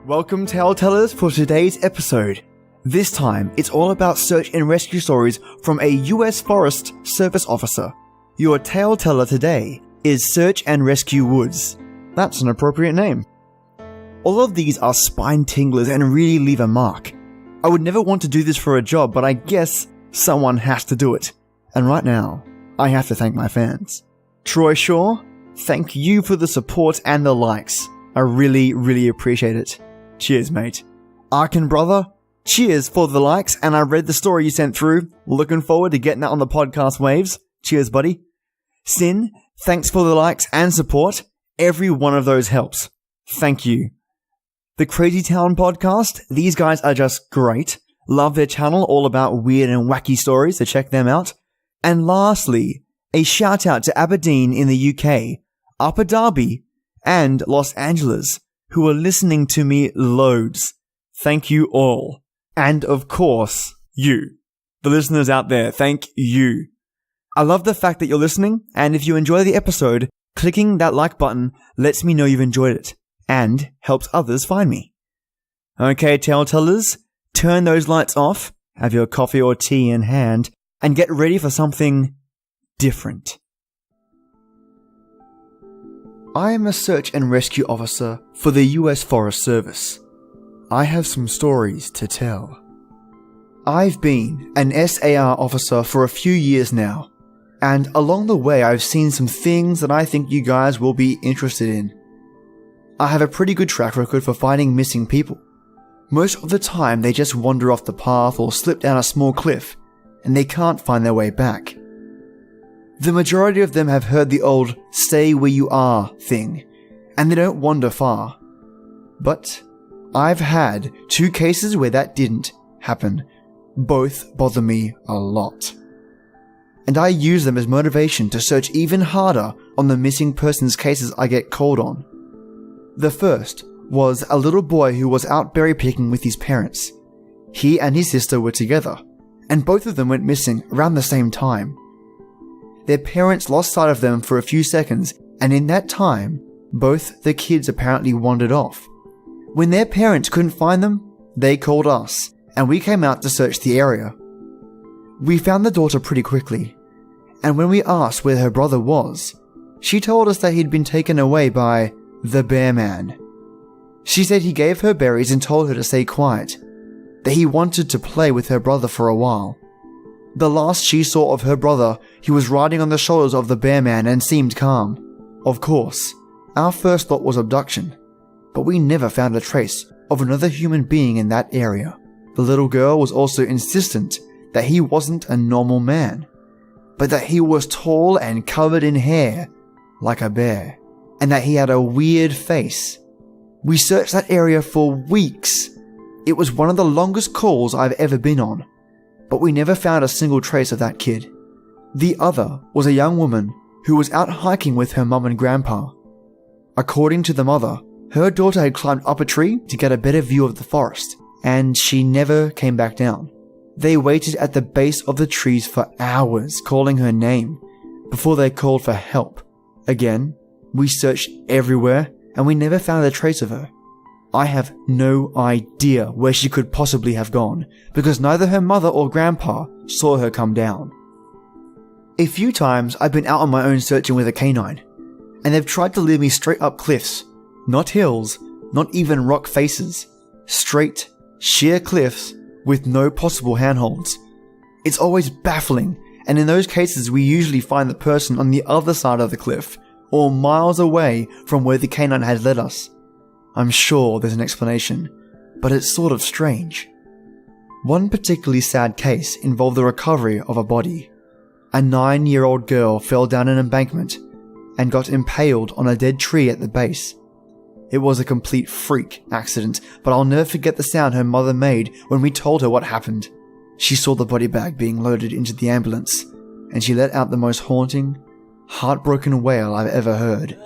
Welcome Tale-Tellers for today's episode. This time, it's all about search and rescue stories from a US Forest Service officer. Your tale-teller today is Search and Rescue Woods. That's an appropriate name. All of these are spine tinglers and really leave a mark. I would never want to do this for a job, but I guess someone has to do it. And right now, I have to thank my fans. Troy Shaw, thank you for the support and the likes. I really appreciate it. Cheers, mate. Arkin Brother, cheers for the likes, and I read the story you sent through. Looking forward to getting that on the podcast waves. Cheers, buddy. Sin, thanks for the likes and support. Every one of those helps. Thank you. The Crazy Town podcast, these guys are just great. Love their channel, all about weird and wacky stories, so check them out. And lastly, a shout out to Aberdeen in the UK, Upper Darby, and Los Angeles, who are listening to me loads. Thank you all. And of course, you. The listeners out there, thank you. I love the fact that you're listening, and if you enjoy the episode, clicking that like button lets me know you've enjoyed it, and helps others find me. Okay, tale-tellers, turn those lights off, have your coffee or tea in hand, and get ready for something different. I am a search and rescue officer for the US Forest Service. I have some stories to tell. I've been an SAR officer for a few years now, and along the way I've seen some things that I think you guys will be interested in. I have a pretty good track record for finding missing people. Most of the time they just wander off the path or slip down a small cliff, and they can't find their way back. The majority of them have heard the old "stay where you are" thing, and they don't wander far. But I've had 2 cases where that didn't happen. Both bother me a lot. And I use them as motivation to search even harder on the missing persons cases I get called on. The first was a little boy who was out berry picking with his parents. He and his sister were together, and both of them went missing around the same time. Their parents lost sight of them for a few seconds, and in that time, both the kids apparently wandered off. When their parents couldn't find them, they called us, and we came out to search the area. We found the daughter pretty quickly, and when we asked where her brother was, she told us that he'd been taken away by the Bear Man. She said he gave her berries and told her to stay quiet, that he wanted to play with her brother for a while. The last she saw of her brother, he was riding on the shoulders of the Bear Man and seemed calm. Of course, our first thought was abduction, but we never found a trace of another human being in that area. The little girl was also insistent that he wasn't a normal man, but that he was tall and covered in hair, like a bear, and that he had a weird face. We searched that area for weeks. It was one of the longest calls I've ever been on, but we never found a single trace of that kid. The other was a young woman who was out hiking with her mum and grandpa. According to the mother, her daughter had climbed up a tree to get a better view of the forest, and she never came back down. They waited at the base of the trees for hours, calling her name, before they called for help. Again, we searched everywhere, and we never found a trace of her. I have no idea where she could possibly have gone, because neither her mother or grandpa saw her come down. A few times I've been out on my own searching with a canine, and they've tried to lead me straight up cliffs. Not hills, not even rock faces. Straight, sheer cliffs with no possible handholds. It's always baffling, and in those cases we usually find the person on the other side of the cliff, or miles away from where the canine had led us. I'm sure there's an explanation, but it's sort of strange. One particularly sad case involved the recovery of a body. A 9-year-old girl fell down an embankment and got impaled on a dead tree at the base. It was a complete freak accident, but I'll never forget the sound her mother made when we told her what happened. She saw the body bag being loaded into the ambulance, and she let out the most haunting, heartbroken wail I've ever heard.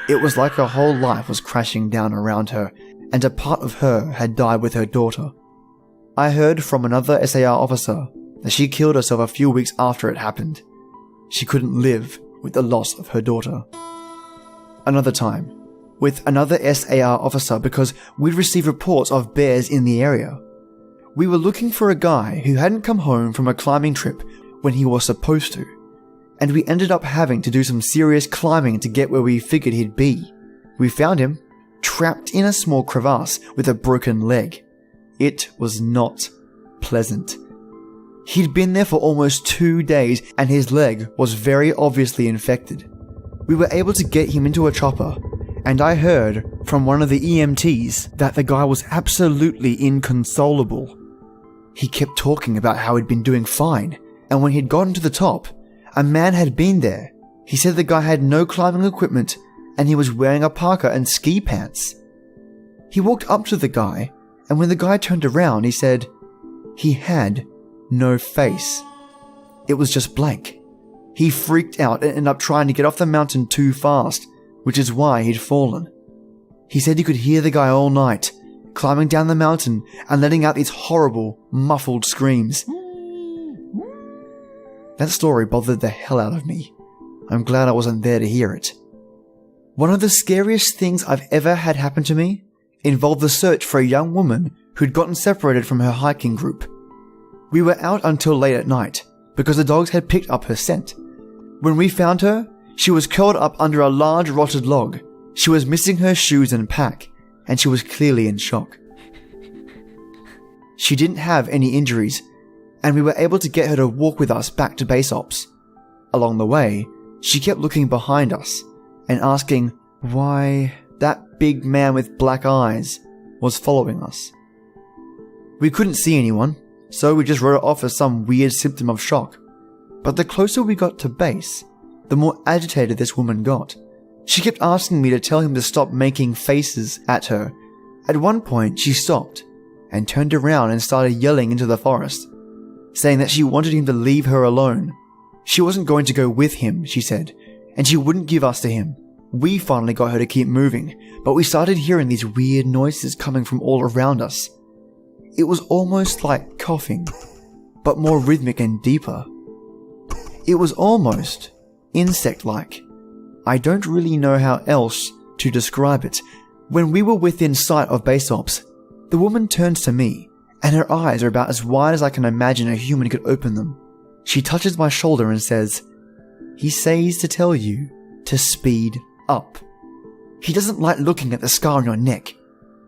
It was like her whole life was crashing down around her, and a part of her had died with her daughter. I heard from another SAR officer that she killed herself a few weeks after it happened. She couldn't live with the loss of her daughter. Another time, with another SAR officer because we'd received reports of bears in the area. We were looking for a guy who hadn't come home from a climbing trip when he was supposed to, and we ended up having to do some serious climbing to get where we figured he'd be. We found him trapped in a small crevasse with a broken leg. It was not pleasant. He'd been there for almost 2 days and his leg was very obviously infected. We were able to get him into a chopper, and I heard from one of the EMTs that the guy was absolutely inconsolable. He kept talking about how he'd been doing fine, and when he'd gotten to the top, a man had been there. He said the guy had no climbing equipment and he was wearing a parka and ski pants. He walked up to the guy, and when the guy turned around, he said he had no face. It was just blank. He freaked out and ended up trying to get off the mountain too fast, which is why he'd fallen. He said he could hear the guy all night, climbing down the mountain and letting out these horrible, muffled screams. That story bothered the hell out of me. I'm glad I wasn't there to hear it. One of the scariest things I've ever had happen to me involved the search for a young woman who'd gotten separated from her hiking group. We were out until late at night because the dogs had picked up her scent. When we found her, she was curled up under a large rotted log. She was missing her shoes and pack, and she was clearly in shock. She didn't have any injuries, and we were able to get her to walk with us back to base ops. Along the way, she kept looking behind us and asking why that big man with black eyes was following us. We couldn't see anyone, so we just wrote it off as some weird symptom of shock. But the closer we got to base, the more agitated this woman got. She kept asking me to tell him to stop making faces at her. At one point, she stopped and turned around and started yelling into the forest, saying that she wanted him to leave her alone. She wasn't going to go with him, she said, and she wouldn't give us to him. We finally got her to keep moving, but we started hearing these weird noises coming from all around us. It was almost like coughing, but more rhythmic and deeper. It was almost insect-like. I don't really know how else to describe it. When we were within sight of base ops, the woman turns to me, and her eyes are about as wide as I can imagine a human could open them. She touches my shoulder and says, "He says to tell you to speed up. He doesn't like looking at the scar on your neck."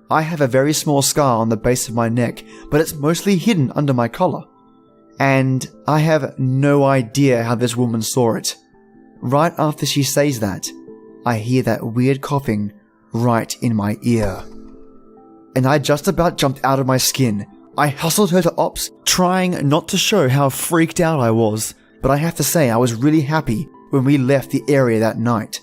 I have a very small scar on the base of my neck, but it's mostly hidden under my collar. And I have no idea how this woman saw it. Right after she says that, I hear that weird coughing right in my ear. And I just about jumped out of my skin. I hustled her to ops, trying not to show how freaked out I was, but I have to say I was really happy when we left the area that night.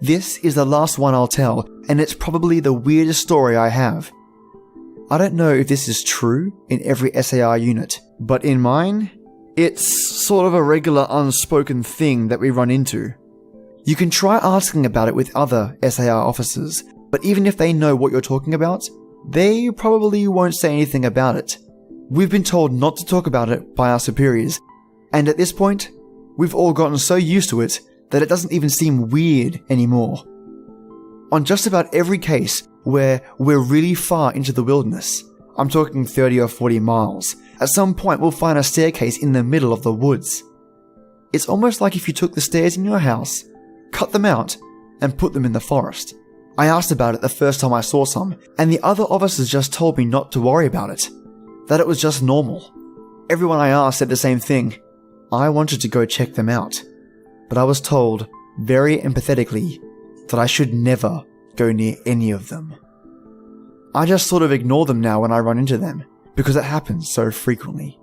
This is the last one I'll tell, and it's probably the weirdest story I have. I don't know if this is true in every SAR unit, but in mine, it's sort of a regular unspoken thing that we run into. You can try asking about it with other SAR officers, but even if they know what you're talking about, they probably won't say anything about it. We've been told not to talk about it by our superiors, and at this point, we've all gotten so used to it that it doesn't even seem weird anymore. On just about every case where we're really far into the wilderness, I'm talking 30 or 40 miles, at some point we'll find a staircase in the middle of the woods. It's almost like if you took the stairs in your house, cut them out, and put them in the forest. I asked about it the first time I saw some, and the other officers just told me not to worry about it, that it was just normal. Everyone I asked said the same thing. I wanted to go check them out, but I was told, very empathetically, that I should never go near any of them. I just sort of ignore them now when I run into them, because it happens so frequently.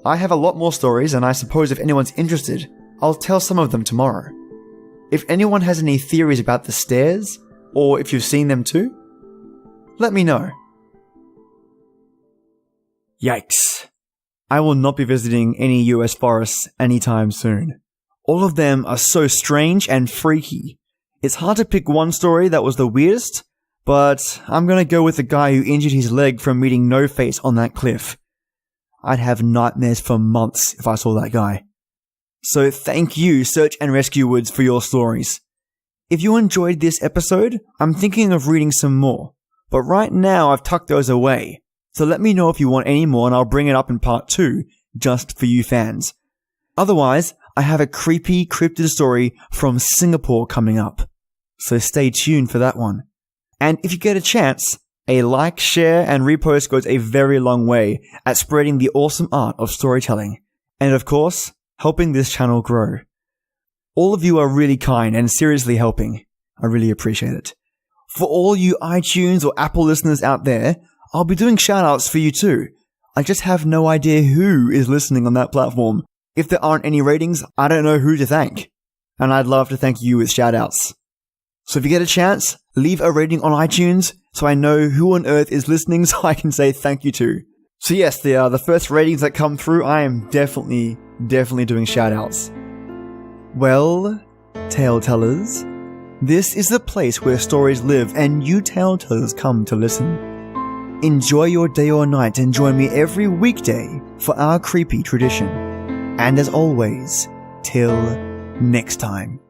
I have a lot more stories, and I suppose if anyone's interested, I'll tell some of them tomorrow. If anyone has any theories about the stairs, or if you've seen them too, let me know. Yikes. I will not be visiting any US forests anytime soon. All of them are so strange and freaky. It's hard to pick one story that was the weirdest, but I'm gonna go with the guy who injured his leg from meeting No Face on that cliff. I'd have nightmares for months if I saw that guy. So thank you, Search and Rescue Woods, for your stories. If you enjoyed this episode, I'm thinking of reading some more, but right now I've tucked those away. So let me know if you want any more and I'll bring it up in part 2, just for you fans. Otherwise, I have a creepy cryptid story from Singapore coming up. So stay tuned for that one. And if you get a chance, a like, share, and repost goes a very long way at spreading the awesome art of storytelling. And of course, helping this channel grow. All of you are really kind and seriously helping. I really appreciate it. For all you iTunes or Apple listeners out there, I'll be doing shoutouts for you too. I just have no idea who is listening on that platform. If there aren't any ratings, I don't know who to thank. And I'd love to thank you with shoutouts. So if you get a chance, leave a rating on iTunes so I know who on earth is listening so I can say thank you to. So yes, the first ratings that come through, I am definitely doing shoutouts. Well, tale tellers, this is the place where stories live and you tale tellers come to listen. Enjoy your day or night and join me every weekday for our creepy tradition. And as always, till next time.